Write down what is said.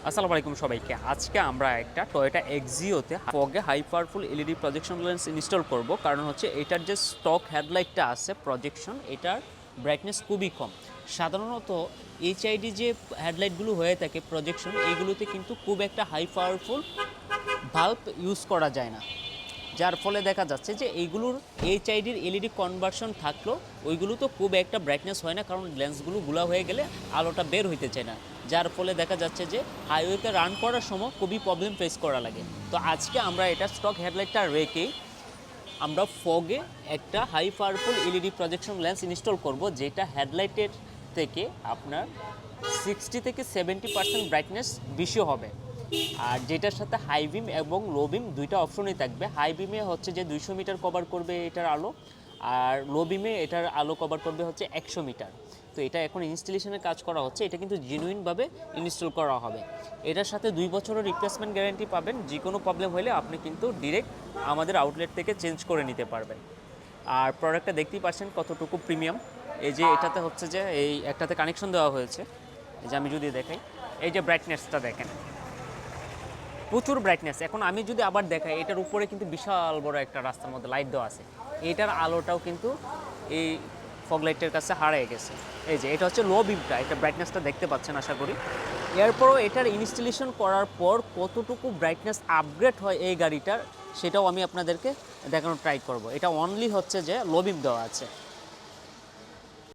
আসসালামু আলাইকুম সবাইকে। আজকে আমরা একটা টয়োটা এক্সিওতে ফগে high powerful LED projection lens install করব। কারণ হচ্ছে এটার যে স্টক হেডলাইটটা আছে প্রজেকশন, এটার ব্রাইটনেস খুবই কম। সাধারণত এইচআইডি যে হেডলাইটগুলো হয়ে থাকে প্রজেকশন, এইগুলোতে কিন্তু খুব একটা হাই পাওয়ারফুল বাল্ব ইউজ করা যায় না, যার ফলে দেখা যাচ্ছে যে এইগুলোর এইচআইডির এলইডি কনভার্সন থাকলেও ওইগুলো তো খুব একটা ব্রাইটনেস হয় না, কারণ লেন্সগুলো গুলা হয়ে গেলে আলোটা বের হইতে চায় না, যার ফলে দেখা যাচ্ছে যে হাইওয়েতে রান করার সময় খুবই প্রবলেম ফেস করা লাগে। তো আজকে আমরা এটা স্টক হেডলাইটটা রেখেই আমরা ফগে একটা high powerful LED projection lens install করব, যেটা হেডলাইটের থেকে আপনার 60 থেকে 70% ব্রাইটনেস বেশি হবে। আর যেটার সাথে হাই বিম এবং লো বিম দুইটা অপশনই থাকবে। হাই বিমে হচ্ছে যে 200 মিটার কভার করবে এটার আলো, আর লো বিমে এটার আলো কভার করবে হচ্ছে 100 মিটার। তো এটা এখন ইনস্টলেশনের কাজ করা হচ্ছে, এটা কিন্তু জেনুইনভাবে ইনস্টল করা হবে। এটার সাথে 2 বছরের রিপ্লেসমেন্ট গ্যারান্টি পাবেন। যে কোনো প্রবলেম হলে আপনি কিন্তু ডিরেক্ট আমাদের আউটলেট থেকে চেঞ্জ করে নিতে পারবেন। আর প্রোডাক্টটা দেখতেই পাচ্ছেন কতটুকু প্রিমিয়াম। এই যে এটাতে হচ্ছে যে এই একটাতে কানেকশন দেওয়া হয়েছে, এই যে আমি যদি দেখাই, এই যে ব্রাইটনেসটা দেখেন, প্রচুর ব্রাইটনেস। এখন আমি যদি আবার দেখাই, এটার উপরে কিন্তু বিশাল বড় একটা রাস্তার মধ্যে লাইট দেওয়া আছে, এটার আলোটাও কিন্তু এই ফগ লাইটের কাছে হারিয়ে গেছে। এই যে এটা হচ্ছে লো বিমটা, এটা ব্রাইটনেসটা দেখতে পাচ্ছেন আশা করি। এরপরও এটার ইনস্টলেশন করার পর কতটুকু ব্রাইটনেস আপগ্রেড হয় এই গাড়িটার, সেটাও আমি আপনাদেরকে দেখানোর ট্রাই করব। এটা অনলি হচ্ছে যে লো বিম দেওয়া আছে।